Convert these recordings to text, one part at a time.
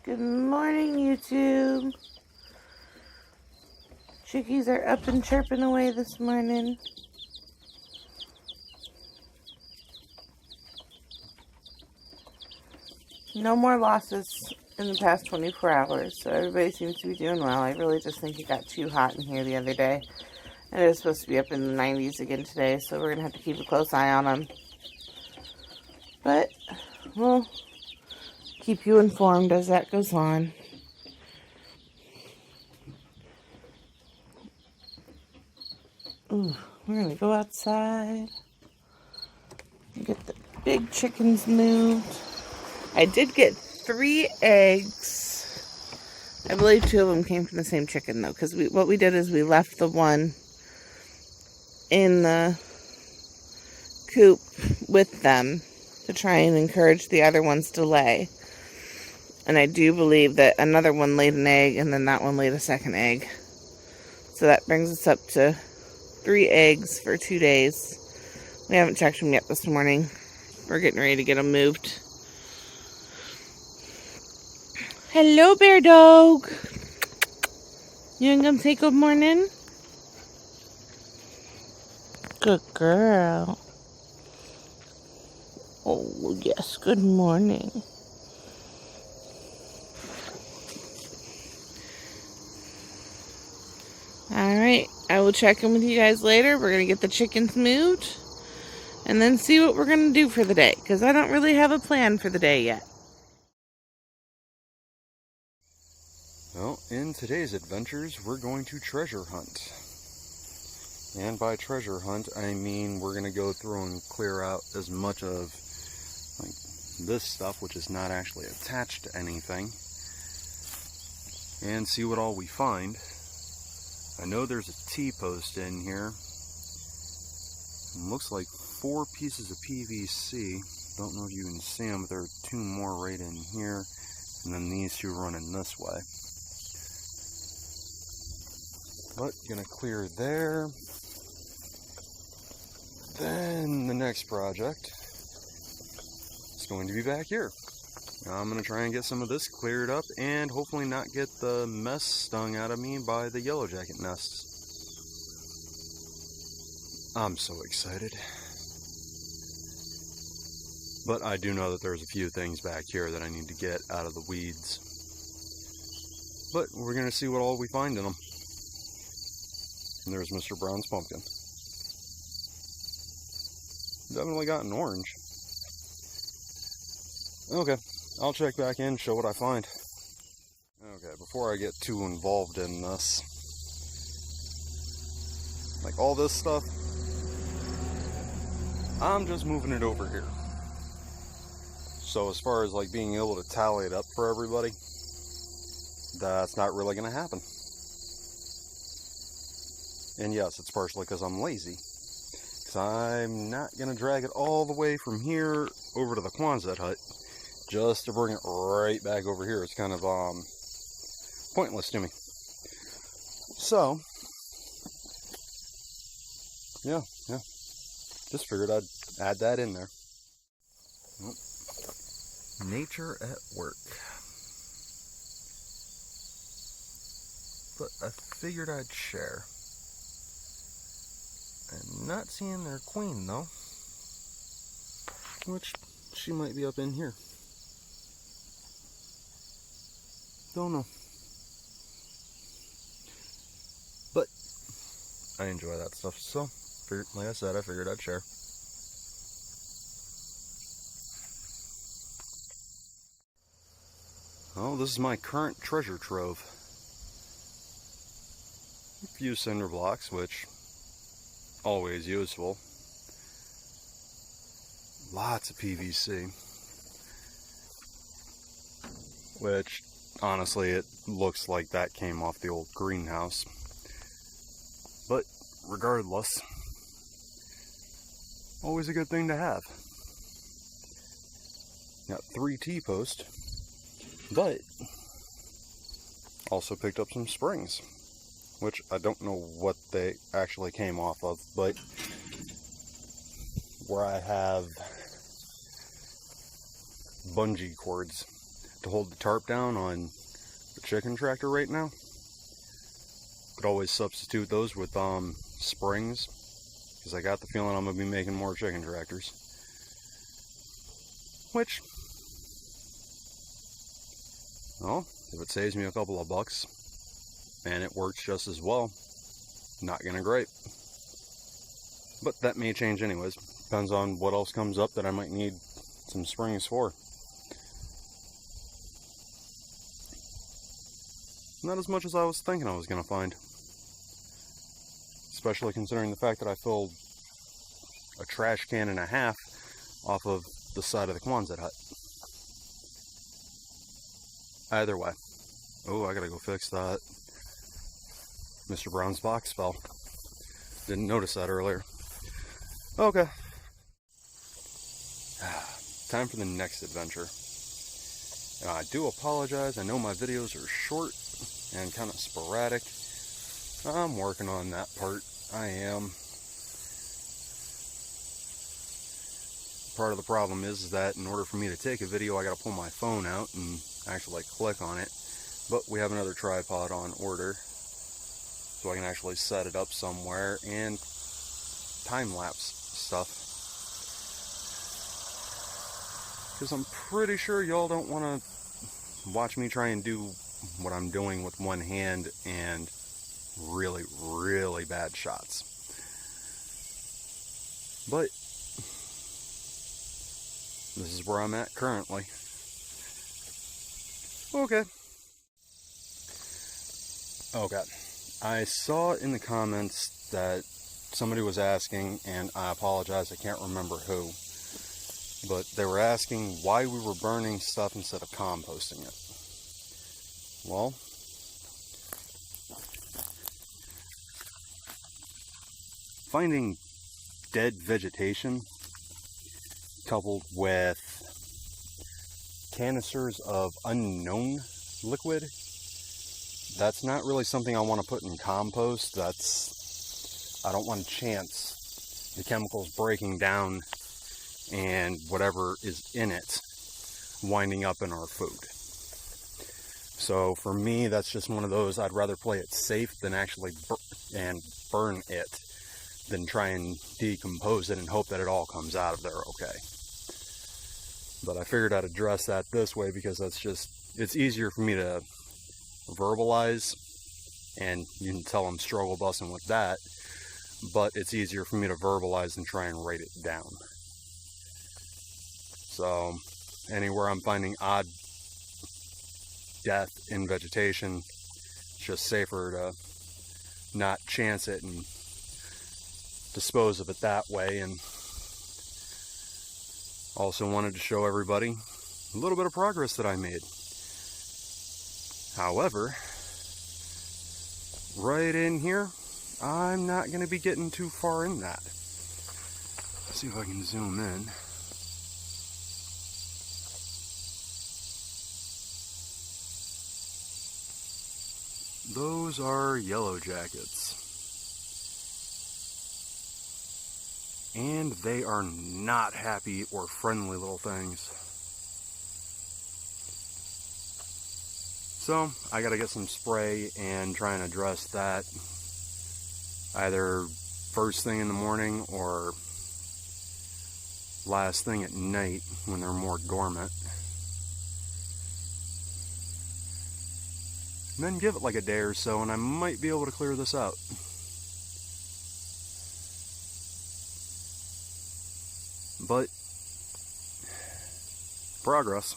Good morning, YouTube. Chickies are up and chirping away this morning. No more losses in the past 24 hours, so everybody seems to be doing well. I really just think it got too hot in here the other day. And it was supposed to be up in the 90s again today, so we're going to have to keep a close eye on them. But we'll keep you informed as that goes on. Ooh, we're going to go outside and get the big chickens moved. I did get 3 eggs. I believe 2 of them came from the same chicken, though, because what we did is we left the one in the coop with them to try and encourage the other ones to lay. And I do believe that another one laid an egg, and then that one laid a second egg. So that brings us up to 3 eggs for 2 days. We haven't checked them yet this morning. We're getting ready to get them moved. Hello, bear dog. You ain't gonna say good morning? Good girl. Oh, yes, good morning. Alright, I will check in with you guys later. We're gonna get the chickens moved and then see what we're gonna do for the day, because I don't really have a plan for the day yet. Well, in today's adventures, we're going to treasure hunt. And by treasure hunt, I mean we're going to go through and clear out as much of like this stuff, which is not actually attached to anything, and see what all we find. I know there's a T-post in here. It looks like 4 pieces of PVC. Don't know if you can see them, but there are 2 more right in here, and then these 2 running this way. But gonna clear there. Then the next project is going to be back here. I'm gonna try and get some of this cleared up and hopefully not get the mess stung out of me by the yellow jacket nests. I'm so excited. But I do know that there's a few things back here that I need to get out of the weeds. But we're gonna see what all we find in them. And there's Mr. Brown's pumpkin. Definitely got an orange. Okay, I'll check back in, show what I find. Okay, before I get too involved in this, like all this stuff, I'm just moving it over here. So as far as like being able to tally it up for everybody, that's not really gonna happen. And yes, it's partially because I'm lazy. Because I'm not going to drag it all the way from here over to the Quonset hut just to bring it right back over here. It's kind of pointless to me. So, yeah. Just figured I'd add that in there. Well, nature at work. But I figured I'd share. I'm not seeing their queen though, which she might be up in here. Don't know. But I enjoy that stuff, so like I said, I figured I'd share. Oh, this is my current treasure trove. A few cinder blocks, which always useful. Lots of PVC, which honestly it looks like that came off the old greenhouse, but regardless, always a good thing to have. Got 3 T-posts, but also picked up some springs, which I don't know what they actually came off of, but where I have bungee cords to hold the tarp down on the chicken tractor right now. Could always substitute those with springs, because I got the feeling I'm going to be making more chicken tractors. Which, well, if it saves me a couple of bucks and it works just as well, not gonna gripe. But that may change anyways. Depends on what else comes up that I might need some springs for. Not as much as I was thinking I was gonna find. Especially considering the fact that I filled a trash can and a half off of the side of the Quonset hut. Either way. Oh, I gotta go fix that. Mr. Brown's box fell. Didn't notice that earlier. Okay. Time for the next adventure. Now, I do apologize. I know my videos are short and kind of sporadic. I'm working on that part. I am. Part of the problem is that in order for me to take a video, I gotta pull my phone out and actually click on it. But we have another tripod on order, so I can actually set it up somewhere and time-lapse stuff. Because I'm pretty sure y'all don't want to watch me try and do what I'm doing with one hand and really, really bad shots. But this is where I'm at currently. Okay. Okay. I saw in the comments that somebody was asking, and I apologize, I can't remember who, but they were asking why we were burning stuff instead of composting it. Well, finding dead vegetation coupled with canisters of unknown liquid, that's not really something I want to put in compost. I don't want to chance the chemicals breaking down and whatever is in it winding up in our food. So for me, that's just one of those, I'd rather play it safe than actually burn it than try and decompose it and hope that it all comes out of there okay. But I figured I'd address that this way because it's easier for me to verbalize, and you can tell I'm struggle busting with that, but it's easier for me to verbalize than try and write it down. So anywhere I'm finding odd death in vegetation, it's just safer to not chance it and dispose of it that way. And also wanted to show everybody a little bit of progress that I made. However, right in here, I'm not going to be getting too far in that. Let's see if I can zoom in. Those are yellow jackets. And they are not happy or friendly little things. So I gotta get some spray and try and address that either first thing in the morning or last thing at night when they're more dormant. And then give it like a day or so and I might be able to clear this out. But progress.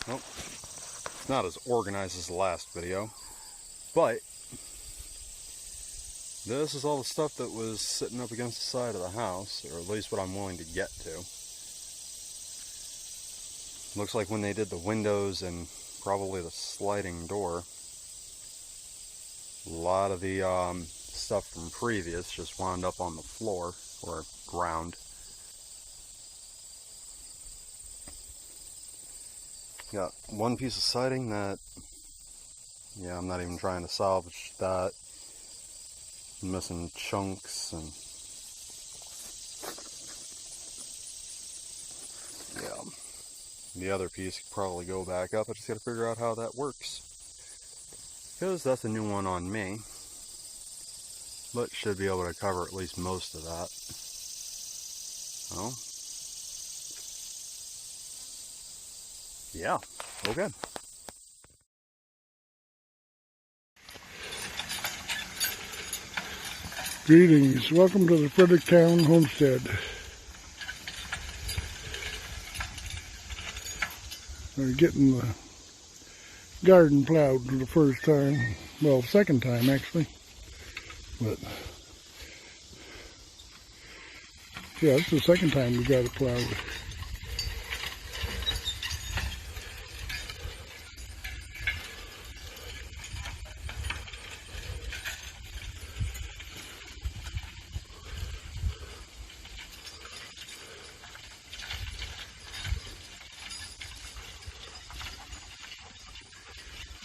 Well, it's not as organized as the last video, but this is all the stuff that was sitting up against the side of the house, or at least what I'm willing to get to. Looks like when they did the windows and probably the sliding door, a lot of the stuff from previous just wound up on the floor or ground. Got one piece of siding that, yeah, I'm not even trying to salvage that. Missing chunks and yeah, The other piece could probably go back up. I just gotta figure out how that works, because that's a new one on me, but should be able to cover at least most of that. Well, yeah, okay. Greetings. Welcome to the Fredericktown Homestead. We're getting the garden plowed for the first time. Well, second time actually. But yeah, it's the second time we got it plowed.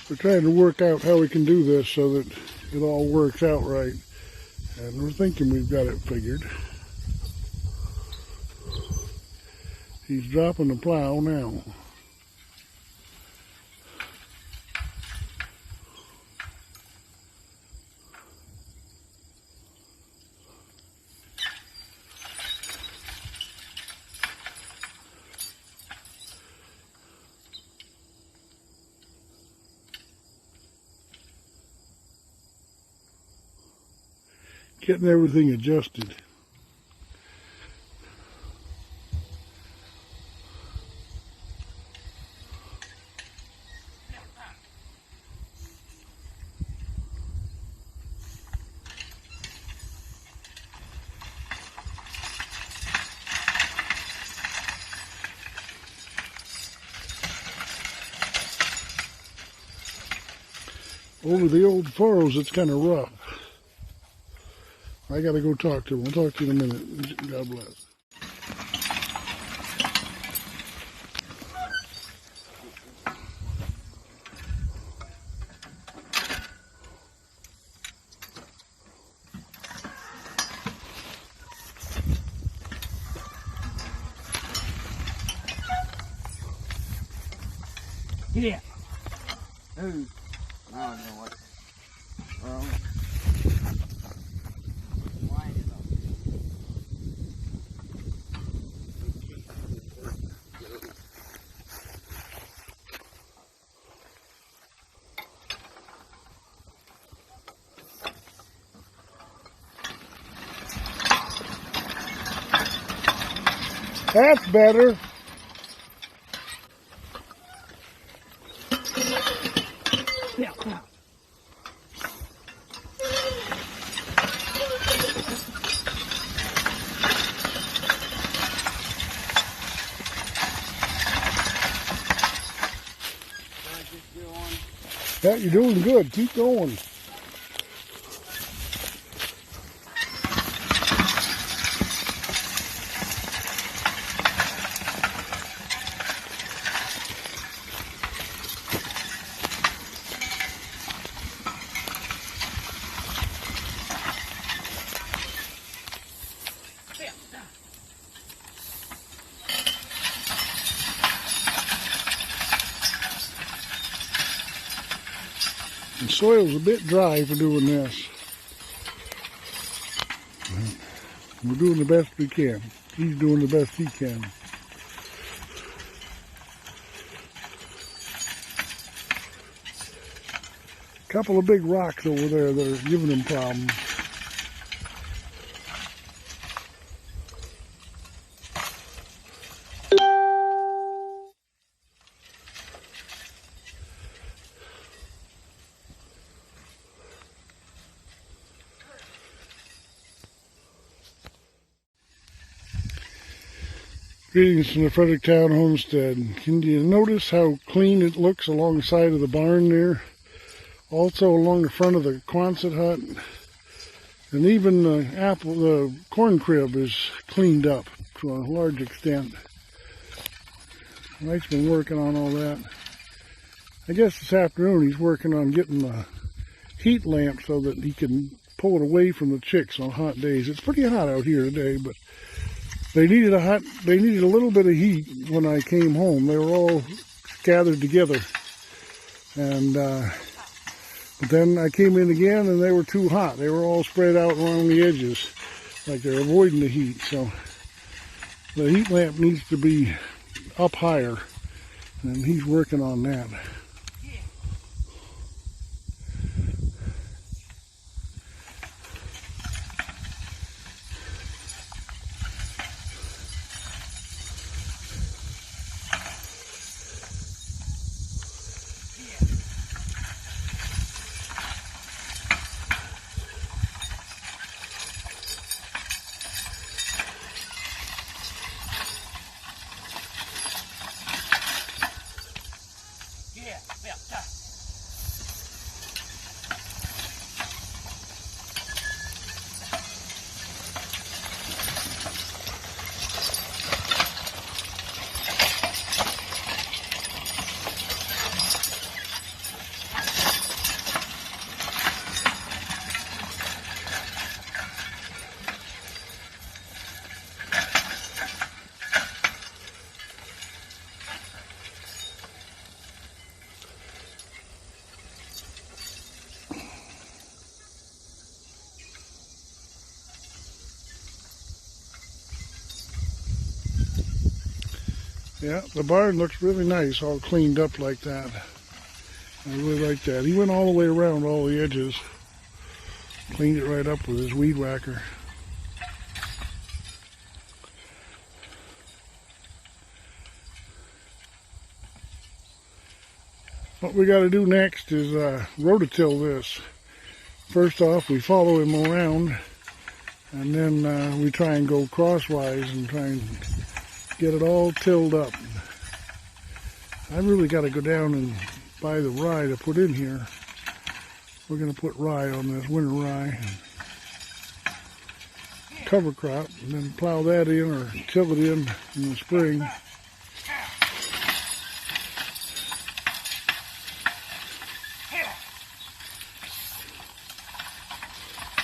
We're trying to work out how we can do this so that it all works out right. And we're thinking we've got it figured. He's dropping the plow now. Getting everything adjusted. Over the old furrows, it's kind of rough. I gotta go talk to him. I'll talk to you in a minute. God bless. Yeah. Ooh. I don't know what's wrong. Wind it up. That's better. Yeah. Yeah, you're doing good. Keep going. The soil's a bit dry for doing this. We're doing the best we can. He's doing the best he can. A couple of big rocks over there that are giving him problems. Greetings from the Fredericktown Homestead. Can you notice how clean it looks along the side of the barn there? Also along the front of the Quonset hut. And even the corn crib is cleaned up to a large extent. Mike's been working on all that. I guess this afternoon he's working on getting the heat lamp so that he can pull it away from the chicks on hot days. It's pretty hot out here today, but They needed a little bit of heat when I came home. They were all gathered together. And but then I came in again and they were too hot. They were all spread out along the edges, like they're avoiding the heat. So the heat lamp needs to be up higher, and he's working on that. Yeah, the barn looks really nice, all cleaned up like that. I really like that. He went all the way around all the edges, cleaned it right up with his weed whacker. What we got to do next is rototill this. First off, we follow him around, and then we try and go crosswise and try and get it all tilled up. I really got to go down and buy the rye to put in here. We're going to put rye on this, winter rye, cover crop, and then plow that in or till it in the spring.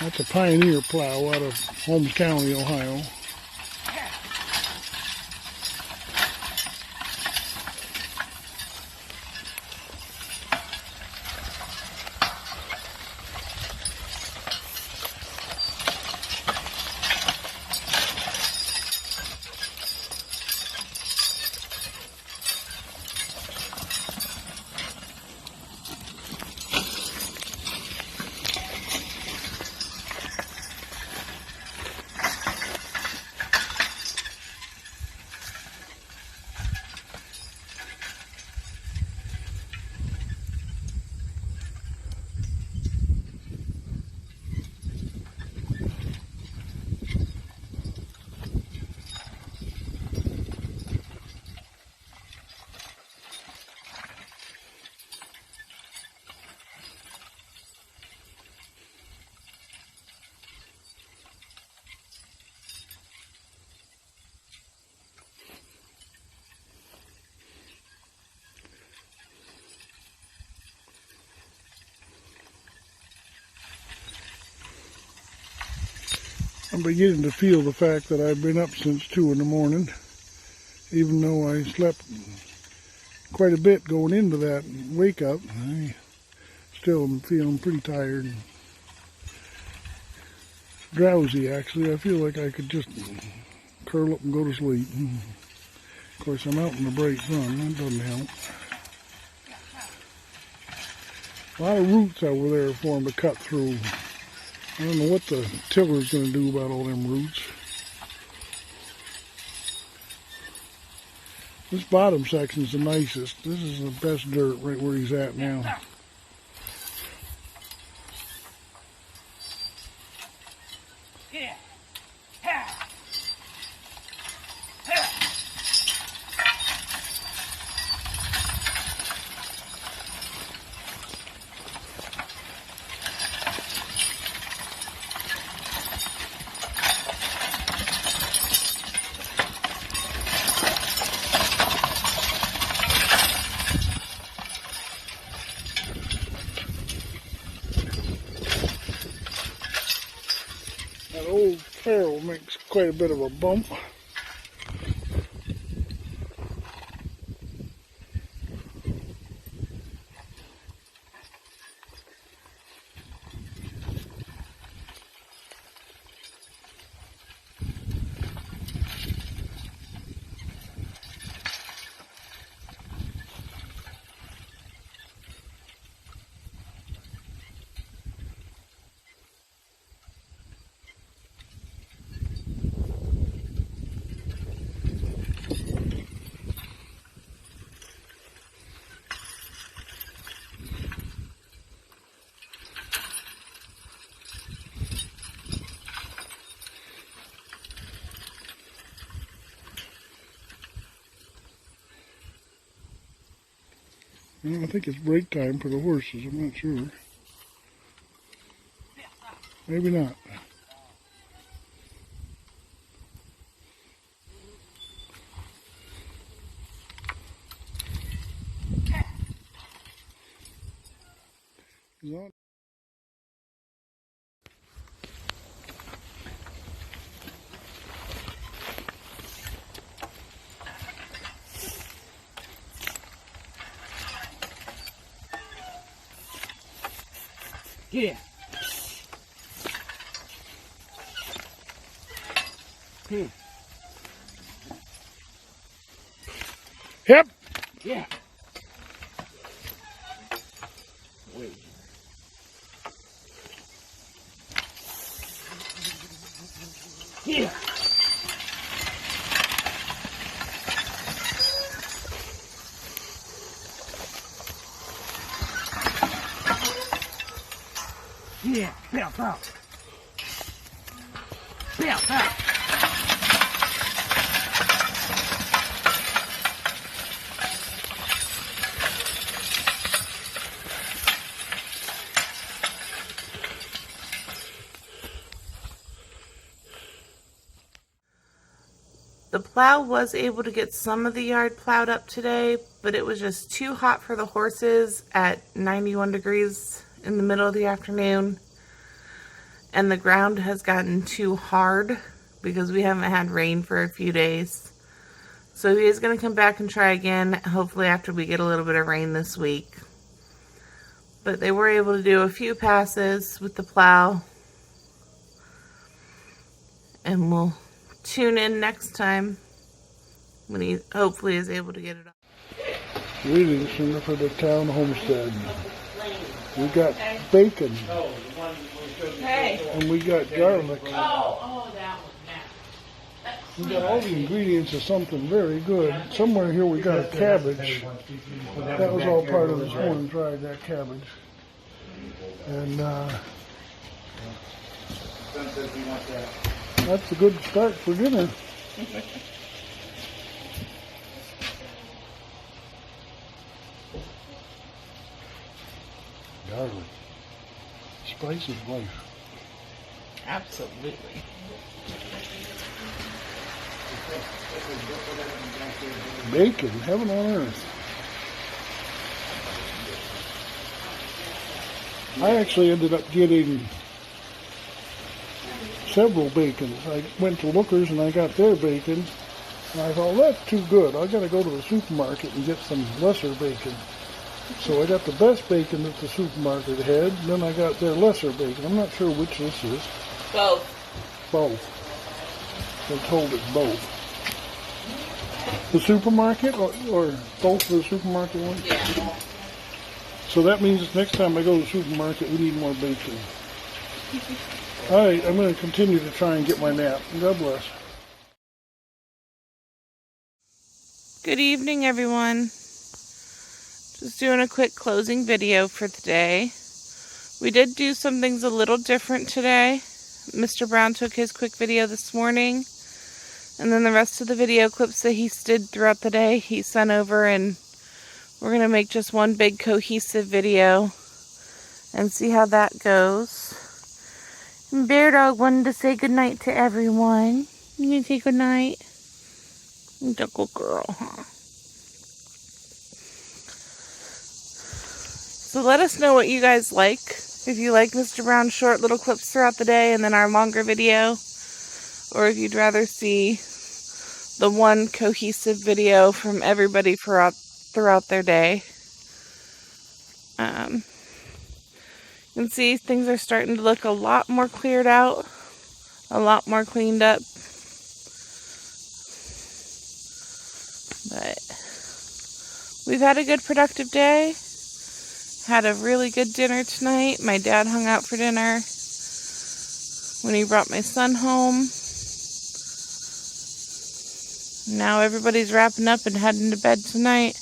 That's a Pioneer plow out of Holmes County, Ohio. I'm beginning to feel the fact that I've been up since 2 in the morning, even though I slept quite a bit going into that wake up. I still am feeling pretty tired, drowsy actually. I feel like I could just curl up and go to sleep. Of course, I'm out in the bright sun, that doesn't help. A lot of roots over there for them to cut through. I don't know what the tiller's going to do about all them roots. This bottom section's the nicest. This is the best dirt right where he's at now. That old farrow makes quite a bit of a bump. I think it's break time for the horses. I'm not sure. Maybe not. Not. Get here. Here. Yep. Yeah. Wait. Yeah. Yeah. Bounce out. Bounce out. The plow was able to get some of the yard plowed up today, but it was just too hot for the horses at 91 degrees in the middle of the afternoon. And the ground has gotten too hard because we haven't had rain for a few days. So he is going to come back and try again, hopefully after we get a little bit of rain this week. But they were able to do a few passes with the plow. And we'll tune in next time when he hopefully is able to get it up. Greetings from the Fredericktown Homestead. We got bacon. Hey. And we got garlic. Oh, that one. We got all the ingredients of something very good. Somewhere here we got a cabbage. That was all part of this morning drive, that cabbage. And that's a good start for dinner. Garlic. Spice is life. Absolutely. Bacon, heaven on earth. I actually ended up getting several bacons. I went to Lookers and I got their bacon. And I thought, that's too good. I got to go to the supermarket and get some lesser bacon. So I got the best bacon that the supermarket had, and then I got their lesser bacon. I'm not sure which this is. Both. Both. They told it both. The supermarket or both of the supermarket ones? Yeah. So that means next time I go to the supermarket, we need more bacon. All right, I'm going to continue to try and get my nap. God bless. Good evening, everyone. Just doing a quick closing video for today. We did do some things a little different today. Mr. Brown took his quick video this morning, and then the rest of the video clips that he did throughout the day he sent over, and we're going to make just one big cohesive video and see how that goes. And Bear Dog wanted to say goodnight to everyone. You gonna say goodnight? You're a good girl, huh? So let us know what you guys like. If you like Mr. Brown's short little clips throughout the day and then our longer video. Or if you'd rather see the one cohesive video from everybody throughout their day. You can see things are starting to look a lot more cleared out. A lot more cleaned up. But we've had a good productive day. Had a really good dinner tonight. My dad hung out for dinner when he brought my son home. Now everybody's wrapping up and heading to bed tonight.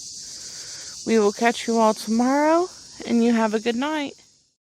We will catch you all tomorrow, and you have a good night.